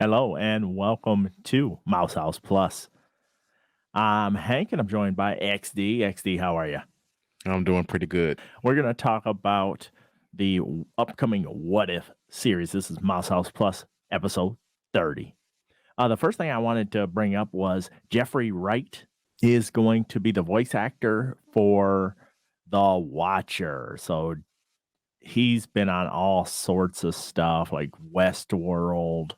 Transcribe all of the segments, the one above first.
Hello and welcome to Mouse House Plus. I'm Hank and I'm joined by XD. XD, how are you? I'm doing pretty good. We're going to talk about the upcoming What If series. This is Mouse House Plus episode 30. The first thing I wanted to bring up was Jeffrey Wright is going to be the voice actor for the Watcher. So he's been on all sorts of stuff like Westworld.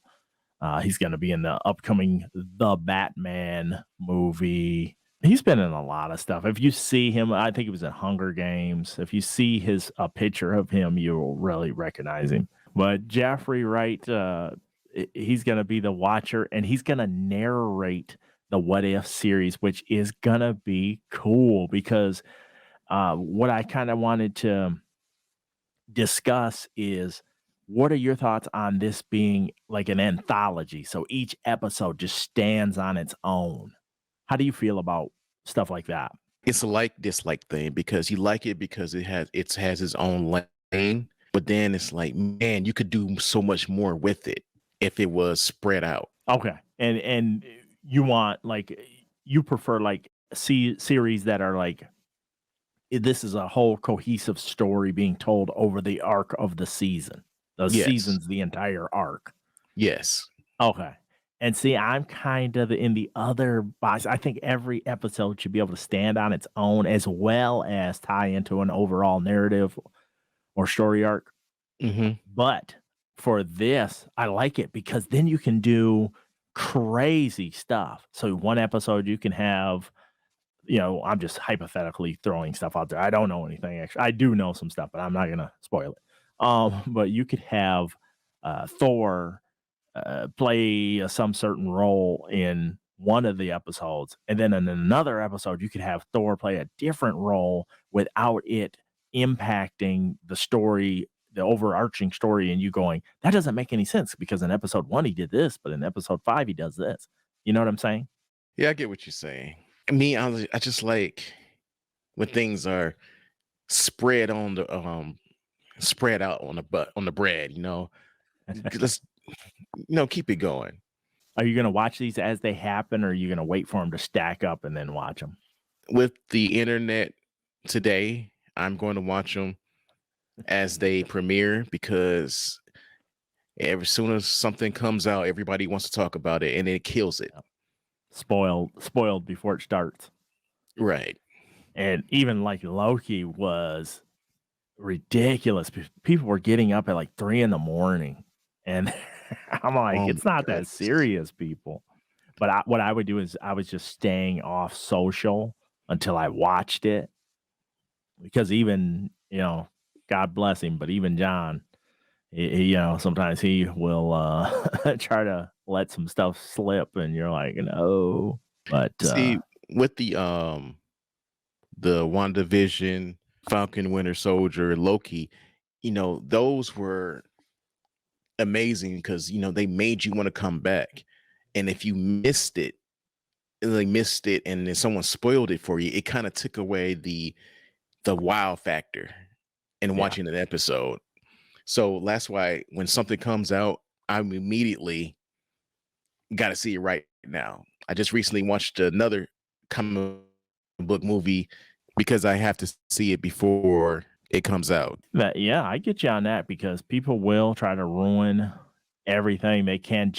He's going to be in the upcoming The Batman movie. He's been in a lot of stuff. If you see him, I think he was in Hunger Games. If you see a picture of him, you'll really recognize him. But Jeffrey Wright, he's going to be the Watcher, and he's going to narrate the What If series, which is going to be cool because what I kind of wanted to discuss is what are your thoughts on this being like an anthology? So each episode just stands on its own. How do you feel about stuff like that? It's a like dislike thing because you like it because it has its own lane, but then it's like, man, you could do so much more with it if it was spread out. Okay. And you want like you prefer like series that are like this is a whole cohesive story being told over the arc of the season. The Yes. season's the entire arc. Yes. Okay. And see, I'm kind of in the other box. I think every episode should be able to stand on its own as well as tie into an overall narrative or story arc. Hmm. But for this, I like it because then you can do crazy stuff. So one episode you can have, I'm just hypothetically throwing stuff out there. I don't know anything actually. I do know some stuff, but I'm not gonna spoil it. But you could have Thor play some certain role in one of the episodes, and then in another episode, you could have Thor play a different role without it impacting the story, the overarching story, and you going, that doesn't make any sense because in episode one he did this, but in episode five he does this. You know what I'm saying? Yeah, I get what you're saying. Me, I just like when things are spread on the spread out on the bread. Let's keep it going. Are you gonna watch these as they happen, or are you gonna wait for them to stack up and then watch them? With the internet today, I'm going to watch them as they premiere because as soon as something comes out, everybody wants to talk about it and it kills it. Spoiled before it starts. Right. And even like Loki was ridiculous. People were getting up at like 3 in the morning. And I'm like, Oh it's my not that goodness. serious, people. But what I would do is I was just staying off social until I watched it because even, God bless him, but even John, sometimes he will try to let some stuff slip and you're like, no. But See, with the WandaVision, Falcon Winter Soldier, Loki, those were amazing because they made you want to come back. And if you missed it, and then someone spoiled it for you, it kind of took away the wow factor in yeah, watching an episode. So that's why when something comes out, I'm immediately got to see it right now. I just recently watched another comic book movie because I have to see it before it comes out. yeah, I get you on that because people will try to ruin everything they can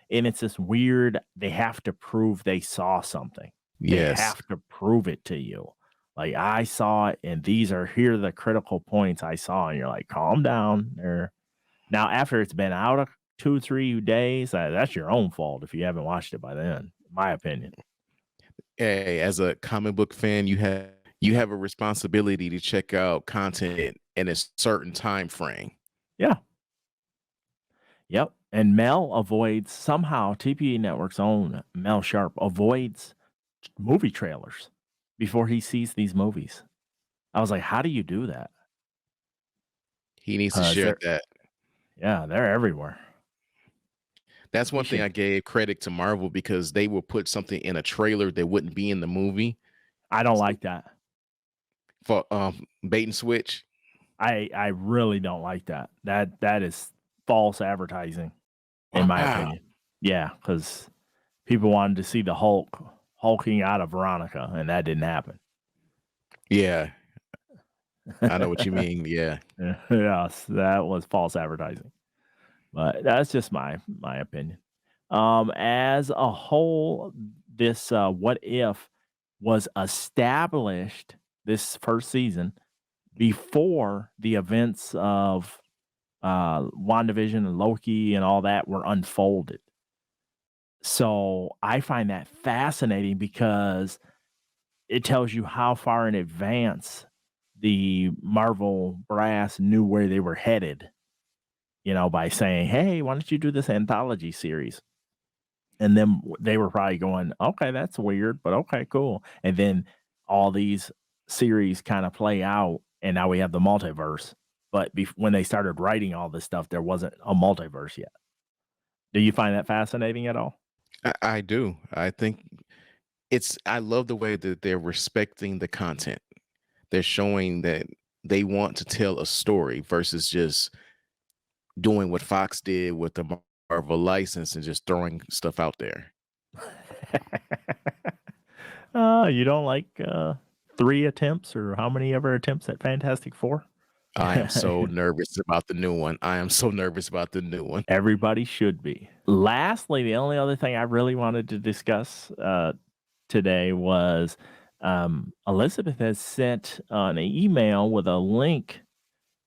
and it's this weird they have to prove they saw something. They Yes. have to prove it to you. Like I saw it and here are the critical points I saw and you're like, calm down. Now after it's been out of 2 3 days, that's your own fault if you haven't watched it by then, in my opinion. Hey, as a comic book fan, you have a responsibility to check out content in a certain time frame. Yeah. Yep. And Mel avoids somehow TPE Network's own Mel Sharp avoids movie trailers before he sees these movies. I was like, how do you do that? He needs to 'Cause share that. they're everywhere. That's He one thing should I gave credit to Marvel because they will put something in a trailer that wouldn't be in the movie I don't like that. for bait and switch. I really don't like that. That is false advertising, in my Wow. opinion. Yeah, because people wanted to see the Hulk hulking out of Veronica, and that didn't happen. Yeah, I know what you mean. Yeah. Yes, that was false advertising. But that's just my opinion. As a whole, this what if was established this first season before the events of WandaVision and Loki and all that were unfolded. So I find that fascinating because it tells you how far in advance the Marvel brass knew where they were headed, by saying, "Hey, why don't you do this anthology series?" And then they were probably going, "Okay, that's weird, but okay, cool." And then all these series kind of play out, and now we have the multiverse. But when they started writing all this stuff, there wasn't a multiverse yet. Do you find that fascinating at all? I do. I think I love the way that they're respecting the content. They're showing that they want to tell a story versus just doing what Fox did with the Marvel license and just throwing stuff out there. You don't like 3 attempts or how many ever attempts at Fantastic Four? I am so nervous about the new one. I am so nervous about the new one. Everybody should be. Lastly, the only other thing I really wanted to discuss today was Elizabeth has sent an email with a link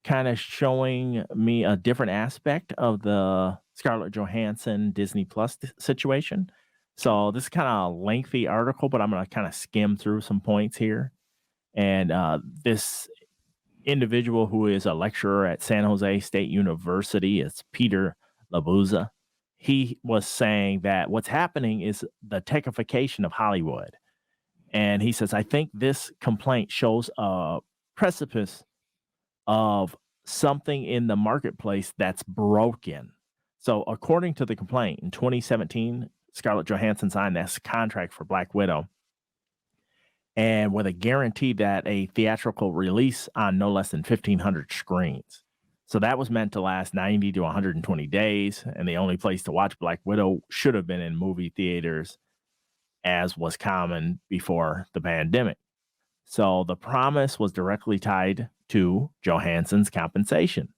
kind of showing me a different aspect of the Scarlett Johansson Disney Plus situation. So this is kind of a lengthy article, but I'm going to kind of skim through some points here. And this individual who is a lecturer at San Jose State University, it's Peter Labuza. He was saying that what's happening is the techification of Hollywood. And he says, I think this complaint shows a precipice of something in the marketplace that's broken. So, according to the complaint, in 2017, Scarlett Johansson signed this contract for Black Widow and with a guarantee that a theatrical release on no less than 1,500 screens. So that was meant to last 90 to 120 days. And the only place to watch Black Widow should have been in movie theaters, as was common before the pandemic. So the promise was directly tied to Johansson's compensation.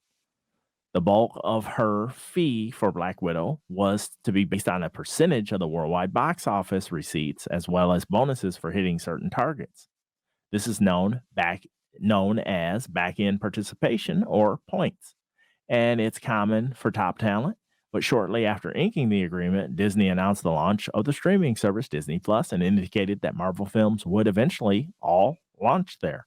The bulk of her fee for Black Widow was to be based on a percentage of the worldwide box office receipts, as well as bonuses for hitting certain targets. This is known as back-end participation or points, and it's common for top talent. But shortly after inking the agreement, Disney announced the launch of the streaming service Disney Plus and indicated that Marvel films would eventually all launch there.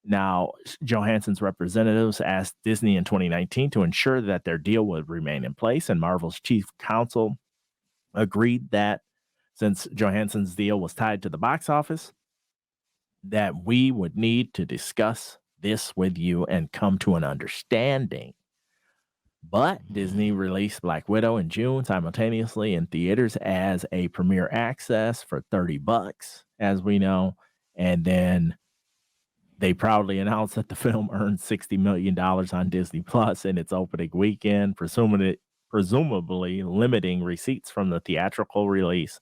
Now, Johansson's representatives asked Disney in 2019 to ensure that their deal would remain in place, and Marvel's chief counsel agreed that since Johansson's deal was tied to the box office, that we would need to discuss this with you and come to an understanding. But Disney released Black Widow in June simultaneously in theaters as a premiere access for $30, as we know. And then they proudly announced that the film earned $60 million on Disney Plus in its opening weekend, presumably limiting receipts from the theatrical release.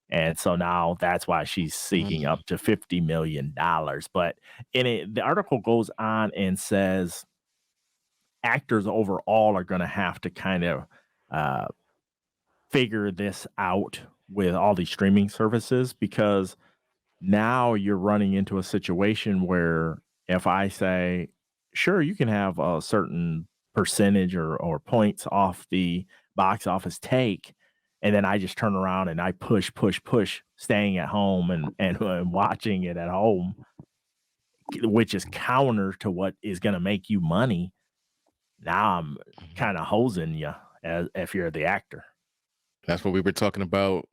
And so now that's why she's seeking Mm. up to $50 million. But in it, the article goes on and says actors overall are going to have to kind of uh, figure this out with all these streaming services because now you're running into a situation where if I say, sure, you can have a certain percentage or points off the box office take, and then I just turn around and I push, staying at home and watching it at home, which is counter to what is going to make you money. Now I'm kind of hosing you as if you're the actor. That's what we were talking about.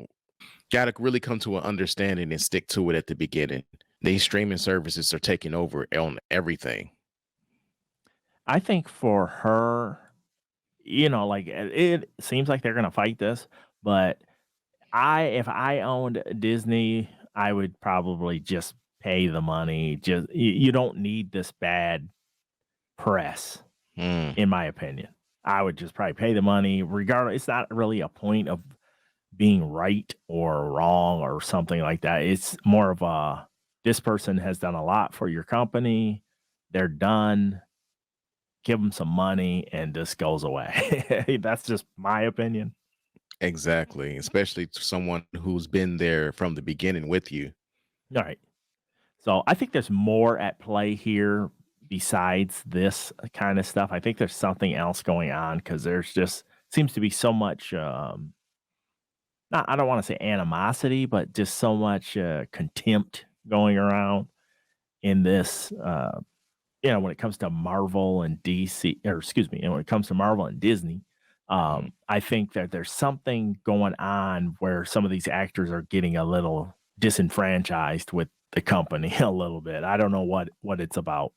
Gotta really come to an understanding and stick to it at the beginning. These streaming services are taking over on everything. I think for her, like it seems like they're gonna fight this, but if I owned Disney, I would probably just pay the money. You don't need this bad press, Mm. in my opinion. I would just probably pay the money regardless. It's not really a point of being right or wrong or something like that. It's more of a this person has done a lot for your company. They're done. Give them some money and this goes away. That's just my opinion. Exactly, especially to someone who's been there from the beginning with you. All right. So I think there's more at play here besides this kind of stuff. I think there's something else going on because there's just seems to be so much not I don't want to say animosity, but just so much contempt going around in this when it comes to Marvel and DC, or excuse me, when it comes to Marvel and Disney. Mhm. I think that there's something going on where some of these actors are getting a little disenfranchised with the company a little bit. I don't know what it's about.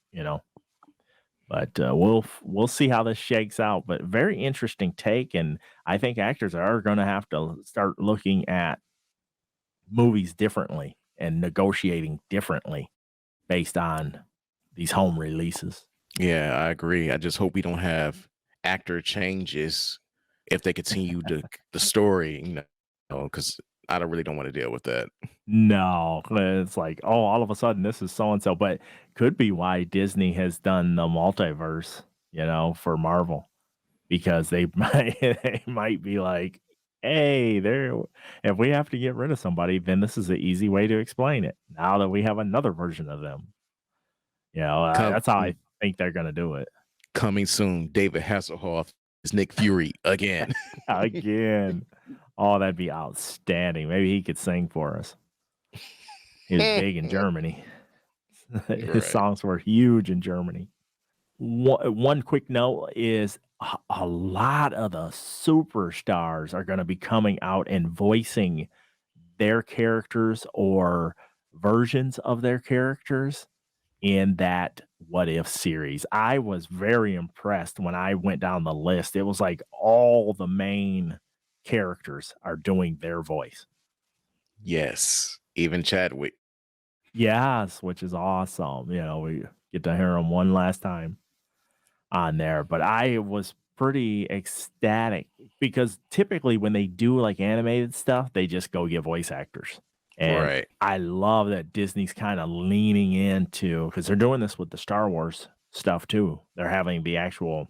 But we'll see how this shakes out. But very interesting take, and I think actors are going to have to start looking at movies differently and negotiating differently based on these home releases. Yeah, I agree. I just hope we don't have actor changes if they continue the story, because I don't really don't want to deal with that. No, it's like, oh, all of a sudden this is so and so, but could be why Disney has done the multiverse, for Marvel because they might be like, hey, there, if we have to get rid of somebody, then this is an easy way to explain it. Now that we have another version of them, Come that's how I think they're gonna do it. coming soon, David Hasselhoff is Nick Fury again. Again, oh, that'd be outstanding. Maybe he could sing for us. He was big in Germany. His Right. songs were huge in Germany. One quick note is a lot of the superstars are going to be coming out and voicing their characters or versions of their characters in that What If series. I was very impressed when I went down the list. It was like all the main characters are doing their voice. Yes, even Chadwick. Yes, which is awesome. We get to hear them one last time on there, but I was pretty ecstatic because typically when they do like animated stuff, they just go get voice actors. And Right. I love that Disney's kind of leaning into because they're doing this with the Star Wars stuff too. They're having the actual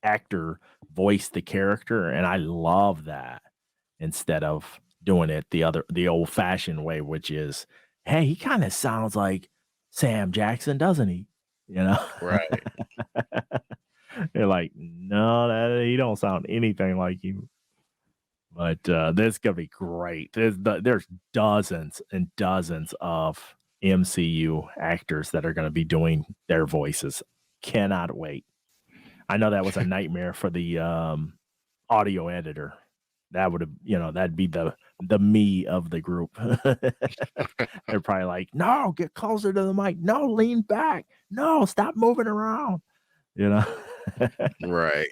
actor voice the character, and I love that instead of doing it the old fashioned way, which is, hey, he kind of sounds like Sam Jackson, doesn't he? You know? Right. They're like, "No, that he don't sound anything like you." But, this gonna be great. There's dozens and dozens of MCU actors that are gonna be doing their voices. Cannot wait. I know that was a nightmare for the, audio editor. That would've that'd be the me of the group. They're probably like, "No, get closer to the mic. No, lean back. No, stop moving around." You know? Right.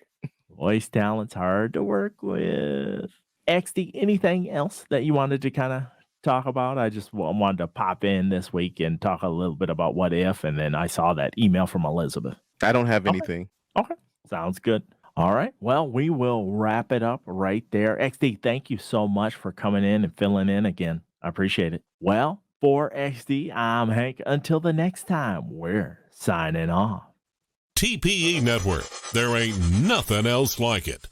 Voice talent's hard to work with. XD, anything else that you wanted to kinda talk about? I just wanted to pop in this week and talk a little bit about What If, and then I saw that email from Elizabeth. I don't have Okay, anything. okay, sounds good. Alright, well, we will wrap it up right there. XD, thank you so much for coming in and filling in again. I appreciate it. Well, for XD, I'm Hank. Until the next time, we're signing off. TPE Network. There ain't nothing else like it.